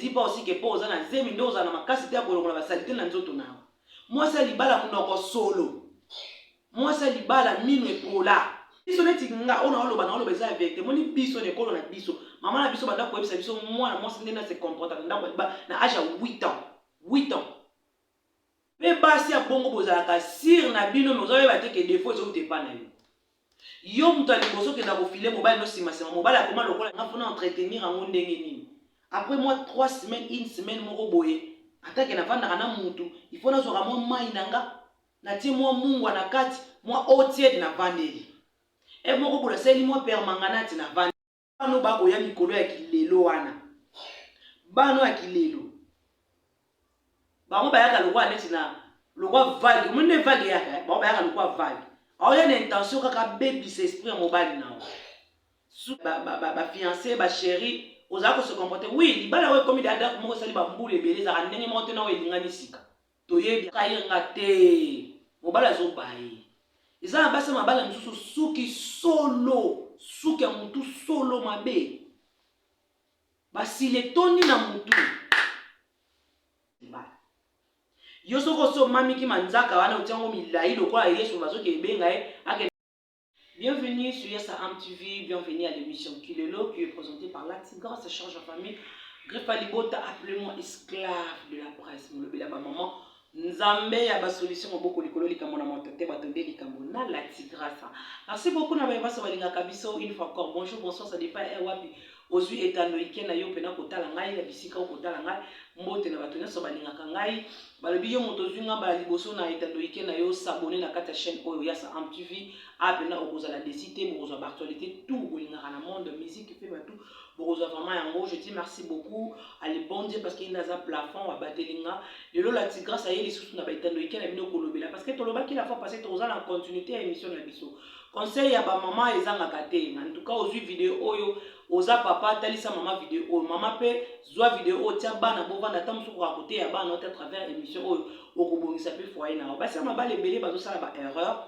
dis pas aussi que pose na zemi ndo za na makasi te akolongola basalite na nzoto nawo. Moi ça libala munoko solo. Moi ça libala mino epola. Biso neti nga ona oloba na oloba eza vérité. Moni biso ne kolo na biso. Maman na biso banda ko yebisa biso moi na moi ndena se comporta na âge à 8 ans. 8 ans. Pe basi ya bongo bozalaka sir na bino mais ozoyeba te ke défaut ezo te pa na yo. Yo mutu aliboso ke na kofile mobile no sima sima mobile akoma lokola nga fona entretenir ango ndenge nini. Après moi 3 semaines, 1 semaine moko boye. Atake na vanda kana mutu, il faut na soka moi mai nanga. Na tie moi mungwa na kati, moi otied na vandeli. E moko bola seli moi per manganati na vandeli. Bano bako ya mikolo ya kilelo wana. Bano ya kilelo. Bango bayaka lokwa neti na lokwa vague. Munde vague yaka, bango bayaka lokwa vague. Aoya na intention kaka baby c'est esprit mobile na. Ba fiancé, ba chéri, ozako se comporter. Oui, libala we komi dada moko sali ba mbule belé za ndenge moto na we lingani sika. Toyebi kayinga te. Mobala zo baye. Eza na basa mabala msusu suki solo, suki ya mutu solo mabe. Basile toni na mutu. Yo soko so mami ki manzaka wana utiango milai lokola yesu bazoke ebenga ake. Bienvenue sur Yes Am TV, bienvenue à l'émission Kilelo qui est présentée par la Tigresse Charge en famille. Greffa Libota, appelez-moi esclave de la presse. Mon bébé maman. Nzambe ya ba solution moboko likolo likambo na motote batonde likambo na la Tigresse. Merci beaucoup na ba so balinga kabiso une fois encore. Bonjour, bonsoir, ça dépend wapi. Ozui etanoike na yo pena kotala ngai na bisika kotala ngai mbote na bato nyonso balingaka ngai balobi yo moto zwi nga bala liboso na etanoike na yo s'abonner na kati ya chaîne oyo Yes Am TV apena okozala desité bokozwa actualité tout bolingaka na monde musique pe batou bokozwa vraiment yango. Je dis merci beaucoup à les bon Dieu parce qu'il y a un plafond wa batelinga lelo la Tigresse a yeli susu na ba etanoike na bino kolobela parce que tolobaki la fois passée tozala en continuité à émission na biso conseil ya ba maman ezanga te en tout cas ozwi vidéo oyo oza papa talisa mama vidéo oyo mama pe zwa vidéo oyo tia bana bovanda ta musuku à côté ya bana à travers émission oyo okobongisa pe foyer na basi mabala ebele bazosala ba erreur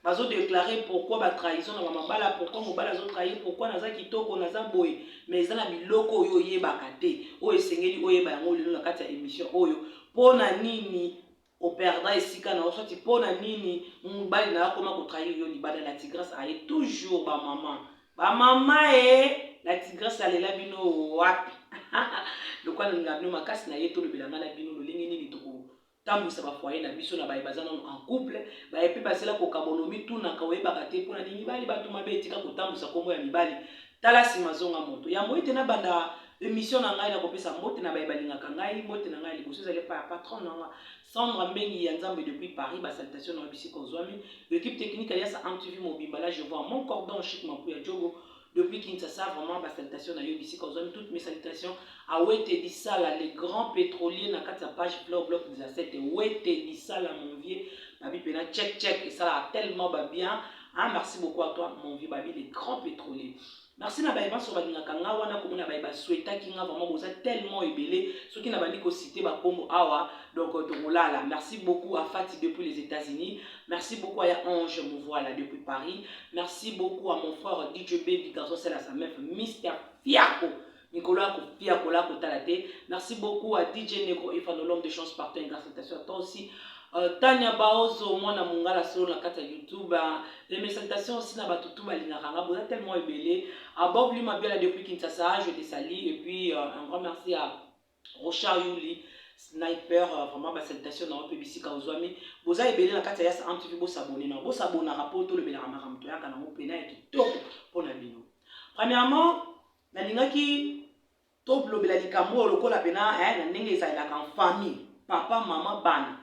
bazo déclarer pourquoi ba trahison na mabala pourquoi mobala zo trahir pourquoi naza kitoko naza boye mais eza na biloko oyo yebaka te oyo esengeli oyeba yango lelo na kati ya émission oyo pona nini operdra esika na osoti pona nini mobali na akoma ko trahir yo libala la Tigresse aye toujours ba maman la Tigresse alela bino wapi lokwa nga bino makasi na yeto lobelanga na bino lolingi nini toko tambwisa ba foyer na biso na baye bazana en couple baye pe basela ko kabonomi tuna ka oyebaka te pona nini bali bato mabe etika ko tambwisa kombo ya mibali tala sima zonga moto ya moite na banda émission na ngai na kopesa mbote na baye balingaka ngai mbote na ngai liboso ezali pa patron na Sandra Mbengi ya Nzambe depuis Paris ba salutation na bisika ozwami l'équipe technique Yes Am TV mobimba là je vois mon cordon chic Mampuya Djogo depuis Kinshasa vraiment ba salutation na yo bisika ozwami toutes mes salutations à Wete Disala les grands pétroliers na kati ya page blog 17 Wete Disala mon vieux babi pena check et ça a tellement bien. Merci beaucoup à toi mon vieux babi les grands pétroliers. Merci na baïba sur balingaka nga wana komona baïba souhaita ki nga vraiment boza tellement ebelé ceux qui na bandi ko citer ba kombo awa donc tongolala. Merci beaucoup à Fatih depuis les États-Unis. Merci beaucoup à Ange Mouvoila depuis Paris. Merci beaucoup à mon frère DJ Baby garçon c'est la sa meuf Mr Fiako Nicolas Fiako la kotalate. Merci beaucoup à DJ Negro Ifano l'homme de chance partout une grâce à toi aussi. Tania Baozo, moi na mungala solo na kata YouTube. Les salutations aussi na batutu balingaka boza tellement ébélé. À Bob lui m'a bien depuis Kinshasa, je te salue et puis un grand merci à Rochard Yuli Sniper vraiment ba salutation na PBC ka ozwami. Boza ébélé na kata Yes Am TV bo s'abonner na bo s'abonner rapport le belaka makamto ya kana mo pena kitoko pona bino. Premièrement, na lingaki top lo belali kambo lokola pena na ndenge ezalaka en famille, papa, maman, bana.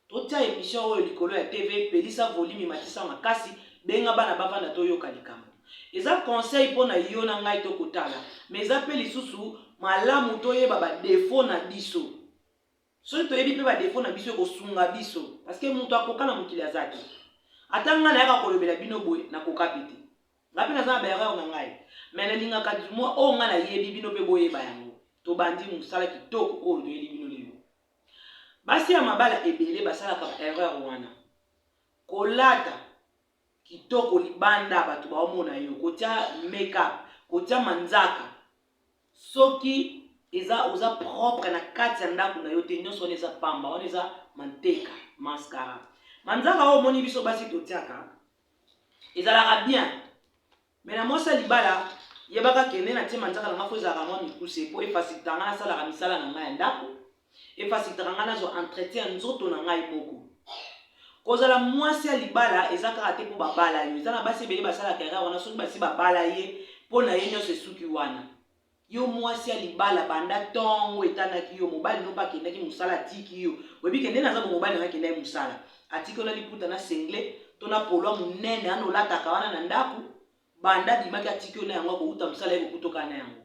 Totia émission oyo likolo ya TV pelisa volume matisa makasi benga bana bavanda toyoka likambo. Eza conseil pona yo na ngai to kotala mais eza pe lisusu malamu toyeba ba défaut na biso. So toyebi pe ba défaut na biso ko sunga biso parce que mutu akokana mukili azaki. Atanga na yaka kolobela bino boye na kokapite. Ngapi na za ba erreur na ngai. Mais na linga ka du mois o nga na yebi bino pe boyeba yango. To bandi musala kitoko o to yebi bino lelo. Basi ya mabala ebele basala ka erreur wana. Kolata kitoko libanda batu ba omona yo kotia make-up, kotia manzaka. Soki eza oza propre na kati ya ndako na yo te nyonso wana eza pamba wana eza manteka mascara manzaka oyo omoni biso basi totiaka ezalaka bien mais na mwasi ya libala yebaka kende na tie manzaka na nga fo ezalaka mwa mikuse po efasitaka nga nasalaka misala na ngai ya ndako efasitaka nga nazwa entretien ya nzoto na ngai moko kozala mwasi ya libala eza kaka te mpo babala yo eza na basi ebele basalaka erreur wana soki basi babala ye mpo na ye nyonso esuki wana yo mwasi ya libala banda ntongo etanaki yo mobali no mpe akendaki mosala atiki yo oyebi kende naza bomobali nanga akendaki mosala atiki ona liputa na sengle to na polwa monene ana olataka wana na ndako banda bimaki atiki yo na yango akouta mosala ye kokutoka na yango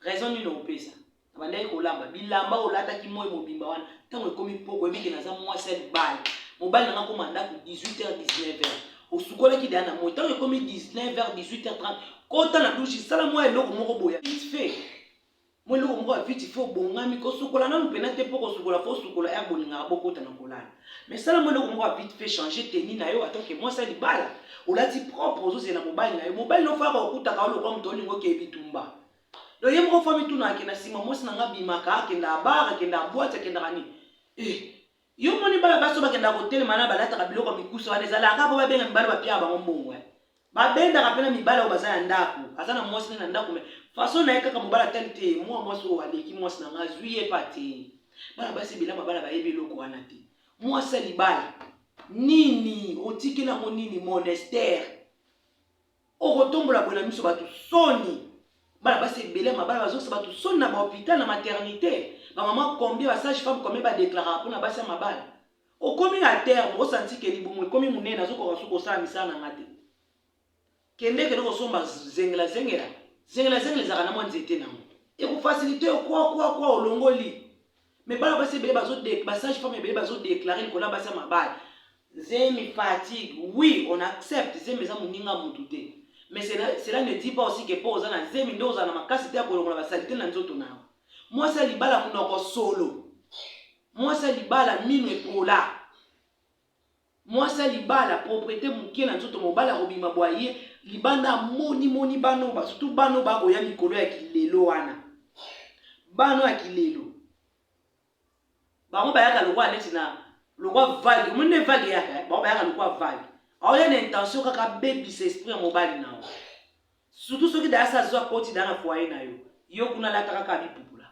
raison nini opesa abandaki kolamba bilamba olataki moi mobimba wana ntango ekomi poko oyebiki naza mwasi ya libala mobali nanga koma ndako 18h 19h osukolaki deya na moi ntango ekomi 19h 18h30 kota na douche sala mwa eloko moko boya vite fait mwa eloko moko ya vite fait obongami kosukola nanu mpena te mpo kosukola fo osukola ya bolingaka bokota na kolala mais sala mwa eloko moko ya vite fait changer teni na yo atanke mwasi ya libala olati propre ozozela mobali na yo mobali nofaka okutaka olokwa moto olingo okeyebi tumba lo ye moko fami tuna akenda nsima mwasi nanga bimaka akenda abara akenda abwati akendaka nini yo moni bala baso bakendaka kotelema na balataka biloko ya mikusa wana ezalaka po babenga mibali bapia bango mbongo babendaka mpe na mibali oyo baza na ndako aza na mwasi na ndako me faso na ye kaka mobali atali te mwa mwasi oyo aleki mwasi na nga azwi ye pa te bana basi bilamba bana bayebi eloko wana te mwasi ya libala nini otikeli yango nini monastere okotombola boye na miso bato soni bana basi ebele mabala bazosa bato soni na bahopital na maternité bamama combien basage femme combien badeklaraka mpona basi ya mabala okomi na terme osantikeli bomo ekomi monene azokoka soki osala misala na nga te kende kende kosomba zengela ezalaka na mwa nzete nango ekofasilite okwa olongoli me bana basi ebele basage femme ebele bazodeklare likolo basi ya mabala zemi fatigue oui on accepte zemi eza moninga mutu te mais cela ne dit pas aussi que po oza na zemi nde ozala na makasi te ya kolongola basalite na nzoto nayo mwasi ya libala munoko solo mwasi ya libala mino epola mwasi ya libala propriété moke na nzoto mobala kobima bwaye libanda moni bano surtout bano bakoya mikolo ya kilelo wana bano ya kilelo bango bayaka lokwa neti na lokwa vague omoni vague yaka bango bayaka lokwa vague aoya na intention kaka bebisa esprit ya mobali nao surtout soki daya sa zwa koti daya na foyer na yo kuna lataka kaka bipupula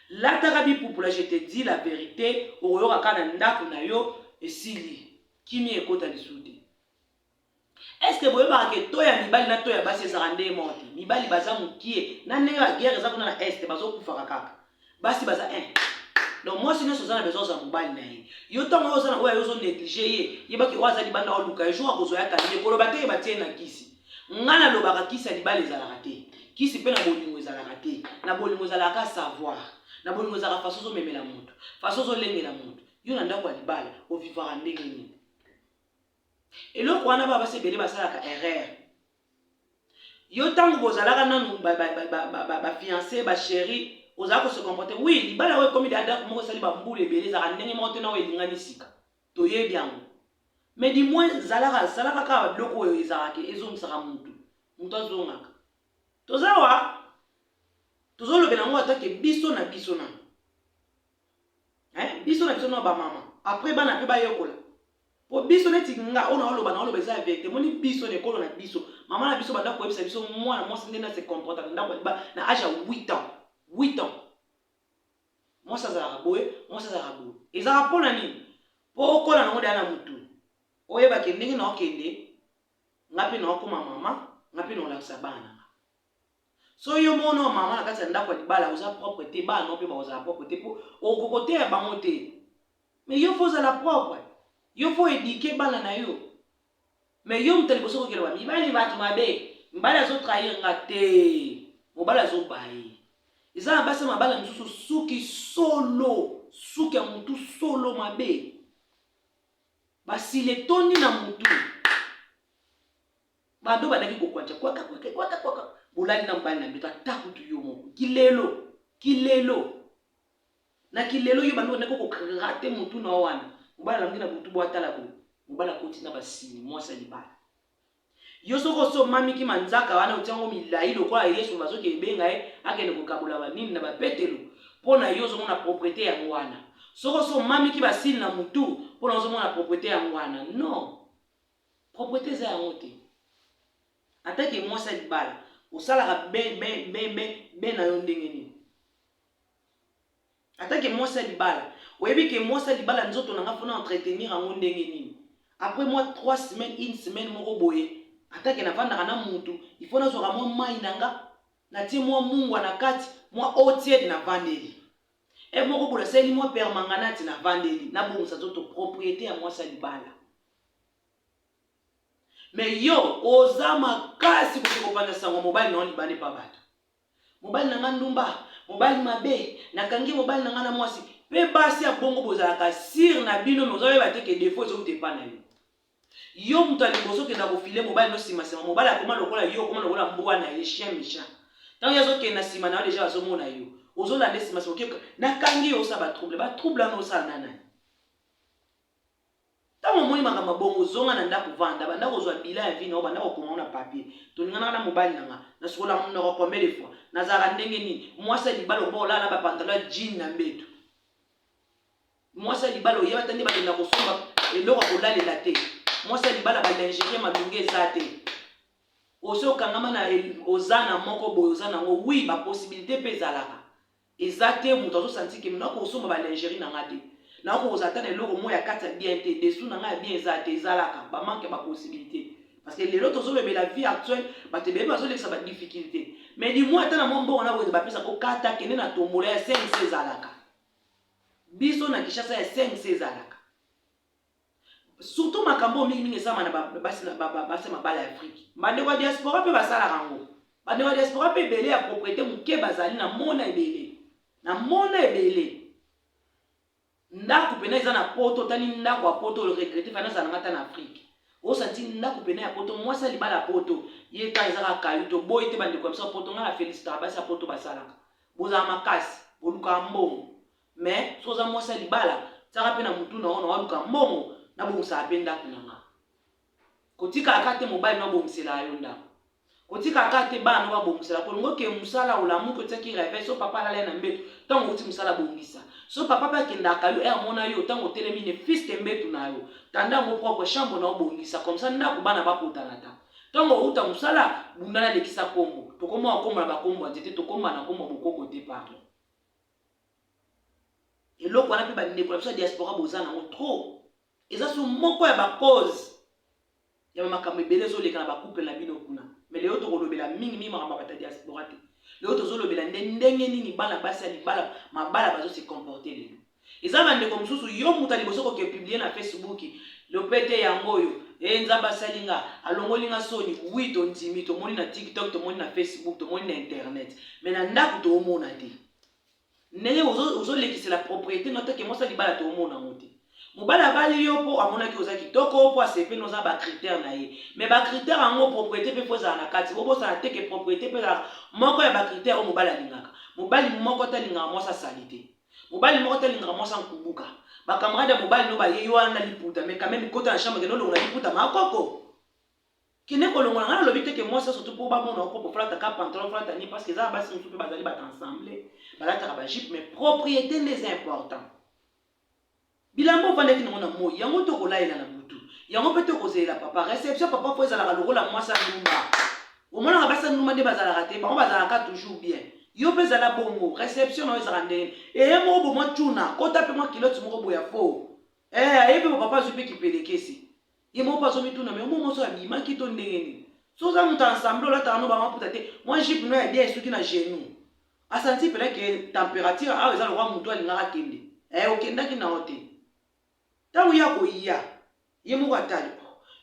lataka bipupula je te dis la vérité okoyoka kaka na ndako na yo esili kimi ekota lisu te est-ce que boyebaka ke to ya mibali na to ya basi ezaka nde moko te mibali baza mokie na ndenge baguerre eza kuna na este bazokufaka kaka basi baza donc mwasi nyonso oza na besoin oza mobali na ye yo ntango oza na oyo ozonéglige ye yebaki oyo aza libanda oluka ejour akozwa ya kalime koloba te yeba tie na kisi nga nalobaka kisi ya libala ezalaka te kisi mpe na bolingo ezalaka te na bolingo ezalaka savoir na bolingo ezalaka faso ozomemela moto faso ozolengela moto yo na ndako ya libala ovivaka ndenge nini eloko wana baba basi ebele basalaka erreur yo ntango bozalaka nanu bafiancé bachéri ozala kose comporter oui libala oyo ekomi dada moko esali bambula ebele ezalaka ndenge moko te na oyo elingani sika toyebi yango mais du moins salaka kaka biloko oyo ezalaka ezomisaka motu azongaka tozawa tozolobela yango atake biso na biso na bamama après bana mpe bayekola po biso neti nga oyo naoloba naoloba eza ya vérité moni biso na ekolo na biso mama na biso banda koyebisa biso mwana mwasi nde na se comporta na ndako na age ya 8 ans mwasi azalaka boye ezalaka mpona nini po okola nango deya na motu oyebake ndenge na okende nga mpe na okoma mama nga mpe na olakisa bana nanga so yo mona mama na kati ya ndako ya libala oza propre te bana mpe bakozala propre te po okokoteya bango te mais yo fo ozala propre yo fo édike bana na yo mais yo moto liboso kokela mibali bato mabe mibali azotrahir nga te mobali azobaye eza na basi mabala mosusu suki ya motu solo mabe basile toni na motu bado badaki kokwancha kwaka bolali na mobali na mbeto ata kutu yo moko kilelo na kilelo yo bando ndako kokate motu na wana mobali alangi na butu bwatala boye mobali akoti na basini mwasi ya libala yo soko so mami ki manzaka wana utiango milai lokola Yesu bazoke ebenga akende kokabola banini na bapetelo pona yo zomona propriété ya wana soko so mami ki basili na mutu pona zomona propriété ya wana non propriété za yango te atake mwasa libala osalaka be na yo ndenge nini atake mwasa libala oyebi ke mwasa libala nzoto nanga fona entretenir yango ndenge nini après moi 3 semaines une semaine moko boye atake navandaka na mutu ifo nazwaka mwa mai nanga natie mwa mungwa na kati mwa eau tiède na vandeli e moko bola seli mwa permanganate na vandeli na bongisa nzoto propriété ya mwasa libala mais yo oza makasi kopanda sango mobali na libane pa bato mobali nanga ndumba mobali mabe nakangi mobali nanga na mwasi pe basi ya bongo bozalaka sire na bino nozoyeba te ke défaut ezokute pa na yo yo mutu aliboso kenda kofile mobali nosima mobali akoma lokola yo koma lokola mbwa na ye chien méchant ntango ye azokenda nsima na yo deja bazomona yo ozolanda nsima nakangi yo osala batrouble ano osala na nani ntango omoni makambo bongo ozonga na ndako vanda banda kozwa bila ya vi na yo banda kokoma na papier toninganaka na mobali nanga nasukola munoko combien de fois nazalaka ndenge nini mwasi libala okoba olala na bapantalo ya jean na mbeto mwasi libala oyeba tandi bakenda kosomba eloko kolalela te mwasi libala balingerie malungi eza te osi okangama na ozana moko boye oza nango wi baposibilité mpe ezalaka eza te moto azosanti ke minoko osomba balingerie nanga te nako kozala ta na eloko moko ya kati ya bien te desu nanga ya bien eza te ezalaka bamanke baposibilité parce que lelo tozolobela vie actuelle bato ebele bazolekisa badifficulté mais du moins ata na mwa mbongo na boye bapesako kata kende na tombola ya 5 ezalaka biso na Kinshasa ya 5 ezalaka surtout makambo mingi esama na basi mabala ya Afrique bandeko ya diaspora mpe basalaka yango bandeko ya diaspora mpe ebele ya propriété moke bazali na mona ebele ndako pena eza na poto tani ndako ya poto le regretter fana za ngata na Afrique osanti ndako pena ya poto mwasa libala ya poto ye ka eza ka kayu to boy te bandeko ya poto ngala féliciter basi ya poto basalaka boza makasi boluka mbongo mais soza mwasa libala tsaka pena mutu na ona waluka mbongo na bongisa pe ndako nanga kotika akate mobali na bongisela yo ndako kotika akate bana no bongisela kolongo ke musala olamu ko tsaki rêve so papa la na mbeto tango uti musala bongisa so papa pa kenda kayo mona yo tango telemi ne fils te mbeto na yo tanda mo propre chambre na bongisa comme ça ndako bana bakotana ta tango uta musala bundana lekisa kombo tokoma kombo na bakombo atete tokoma na kombo bokoko te pardon eloko wana pe ba ndeko na diaspora bozana ngo trop eza so moko ya ba cause ya makambo ebele ezoleka na bakouple na bino kuna mais leo tokolobela mingi makambo ya diaspora te leo tozolobela ndenge nini bana basi ya libala mabala bazo se comporter lelo eza bandeko mosusu yo mutu aliboso koke publier na Facebook lopete yango oyo nzamba salinga alongolinga soni wi tondimi tomoni na TikTok tomoni na Facebook tomoni na internet mais na ndako toomona te ndenge ozolekisela propriété noteke mosa libala toomona ngo te mobala bali yo po amonaki oza kitoko po asepe noza ba critère na ye mais ba critère yango propriété pe poza na kati bo bosa na teke propriété pe la moko ya ba critère o mobala lingaka mobali moko ta lingaka mosa salité mobali moko ta lingaka mosa nkubuka ba camarade mobali no ba ye yo na liputa mais quand même kota na chambre no longa liputa makoko kine ko longa ngana lobi teke mosa surtout po ba mona ko po flata ka pantalon flata ni parce que za ba sintu pe bazali ba ensemble balata ba jupe mais propriété les important bilambo vandeki na moi yango to kolaila na mutu yango pe to kozela papa réception papa faut ezala lokola mwasa ndumba omona basa ndumba nde bazala raté bango bazala ka toujours bien yo pe ezala bongo réception no ezala ndene e mo bo mo tuna kota pe mo kilote moko boya fo ayebi papa zupe kipelekesi ye mo paso mituna mais mo so abima kito ndenge ni so za mutu ensemble la tano ba maputa te moi jipe no ya bien suki na genou asanti pele que température a ezala roi mutu alingaka kende okendaki na hotel tango ya koya ye moko atali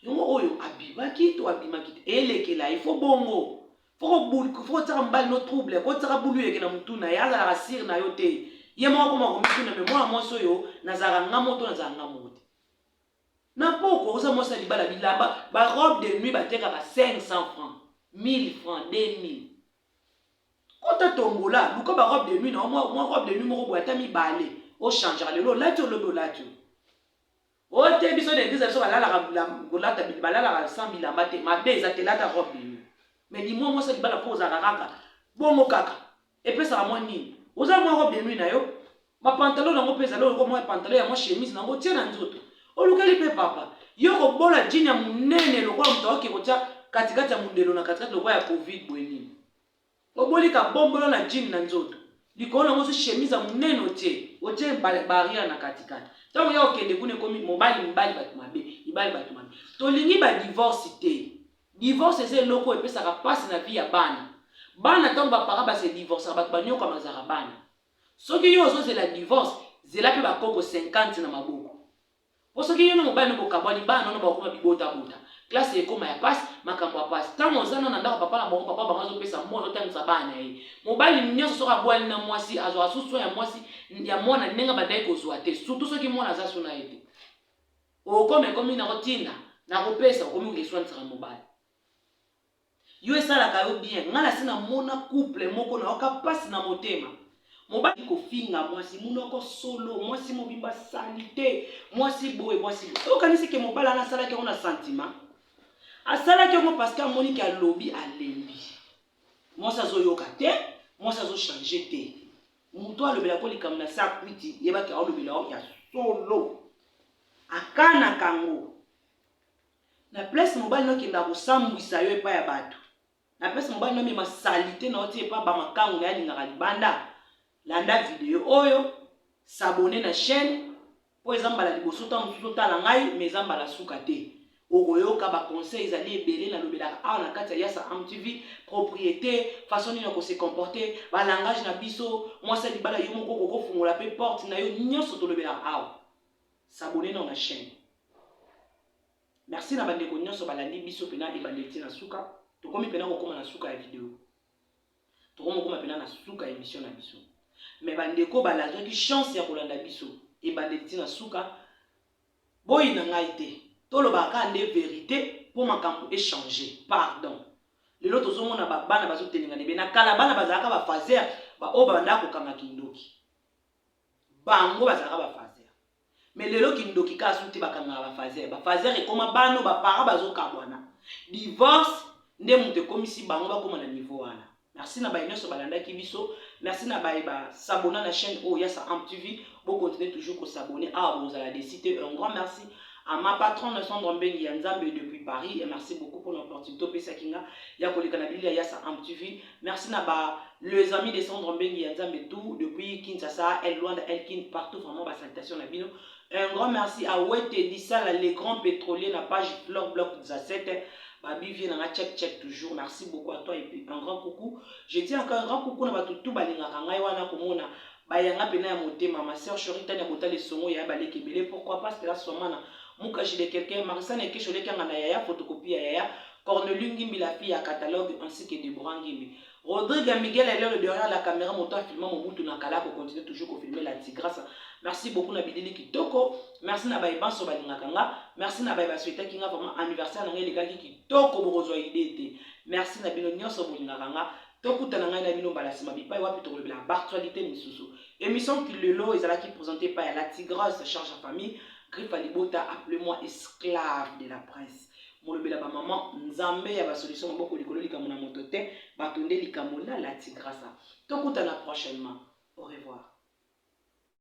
yango oyo abimaki to abimaki elekela il faut bongo faut tsaka mbali no trouble ko tsaka bulu yeke na mutuna ya azala rasir na yo te ye moko koma komituna me mwana mwasi oyo nazala ngamo to nazala ngamo te na poko oza mwasi libala bilamba ba robe de nuit batekaka 500 francs 1000 francs 2000 kota tombola luka ba robe de nuit na mwa robe de nuit moko boya ta mibale o changera lelo lati olobi olati Ote biso de l'église biso balala golata balala sans bilamba te mabe ezatelata robe binu. Mais dis-moi moi ça libala ko za kaka. Bongo kaka. Et puis ça moi nini? Oza moi robe binu na yo. Ma pantalon nango pesa lo ko moi pantalon ya moi chemise nango tie na nzoto. Olukeli pe papa. Yo ko bola jini ya munene lokola mtu wake kotia katikati ya mundelo na katikati lokola ya covid bweni. Oboli ka bombolo na jini na nzoto. Likolo nango so chemise ya munene otie. Otie barrière na katikati. Donc ya okende kune komi mobali mbali batu mabe, ibali batu mabe. Tolingi ba divorce te. Divorce c'est loko epesaka passe na vie ya bana. Bana tant ba para ba se divorce ba banyo kama zara bana. Soki yo zo la divorce, zela pe ba koko 50 na maboko. Po soki yo no mobali no bokabwani bana no ba koma bibota bota. Classe ekoma ya passe, makambo ya passe. Tant ozana na ndako papa na bongo papa bango pesa mmono tangisa bana ye. Mobali nyoso soka bwani na mwasi azo asusu ya mwasi ya mwana nenga badai kozwa te. Surtout soki mwana za suna ete. Okome komi na kotinda na kopesa komi ngeswa nsaka mobali. Yo esala ka yo bien. Ngala sina mona couple moko na oka passe na motema. Mobali ko finga mwasi munoko solo mwasi mobimba salite mwasi boye mwasi. Okanisi ke mobala na sala ke on a sentiment. Asala ke mo parce que amoni ke alobi alembi. Mwasi azoyoka te, mwasi azo changer te. Muto alobela ko likamna na sa kwiti yeba ke alobela ya solo. Akana kango. Na place mobali no kenda kosambwisa yo epa ya bato. Na place mobali no mema salite na oti epa ba makango na yalingaka libanda. Landa video oyo, s'abonner na chaîne, po ezambala liboso ta mususu tala ngai, mais ezambala suka te. Okoyoka ba conseils ezali ebele na lobelaka awa na kati ya Yassa AmTV, propriété, façon nini ko se comporter, ba langage na biso, mwasi libala yo moko ko fungola pe porte na yo nyonso to lobelaka awa. S'abonner na chaîne. Merci na bandeko nyonso balandi biso pena e bandeti na suka. Tokomi pena ko koma na suka ya video. Tokomi koma pena na suka émission na biso. Mais bandeko balazwa ki chance ya kolanda biso e bandeti na suka boyi na ngai te. Tolobaka nde vérité pour makambo échanger. Pardon. Lelo tozomona bana bazotelinga nebe na kala bana bazalaka ba fazer ba oba ndako kanga kindoki. Bango bazalaka ba fazer. Mais lelo kindoki ka suti bakanga ba fazer. Ba fazer e koma bano ba para bazokabwana. Divorce nde muté komisi bango ba koma na niveau wana. Merci na baïno so balanda ki biso. Merci na baïba s'abonner à la chaîne Yassa AmTV. Vous continuez toujours à s'abonner. Ah, vous allez décider. Un grand merci à ma patronne Sandra Mbengi Yanzambe depuis Paris. Et merci beaucoup pour l'opportunité. Pesa Kinga, Yakoli Kanabili Yassa AmTV. Merci na ba les amis de Sandra Mbengi Yanzambe tout depuis Kinshasa, El Luanda, El Kin partout vraiment ba salutation na bino. Un grand merci à Wete Dissala, les grands pétroliers, la page Fleur Block 17. Babi vient dans la check toujours. Merci beaucoup à toi et puis un grand coucou. Je dis encore un grand coucou na tout balinga kangai wana komona bayanga pena ya motema ma sœur Chorita na bota les songo ya baleke belé pourquoi pas c'était là somana muka jide quelqu'un Marissa ne ke chole kanga na yaya photocopie ya yaya Corneliu Ngimbi la fille à catalogue ainsi que Deborah Ngimbi. Rodrigue Miguel est là derrière la caméra montant filmant mon bout na kala ko continuer toujours à filmer la tigresse. Merci beaucoup na bidili kitoko. Merci na baïban so balinga kanga. Merci na baïba souhaiter kinga vraiment anniversaire na les gars kitoko bozo idée. Merci na bino nyonso bolinga kanga. Tokutana ngai na bino balasima bipai wapi to la actualité misusu. Émission Kilelo ezalaki présentée par la tigresse charge à famille. Griffe à Libota, appelez-moi esclave de la presse. Molobela ba maman nzambe ya ba solution mboko likolo likamona motote batonde likamona la tigrasa. Tokutana prochainement. Au revoir.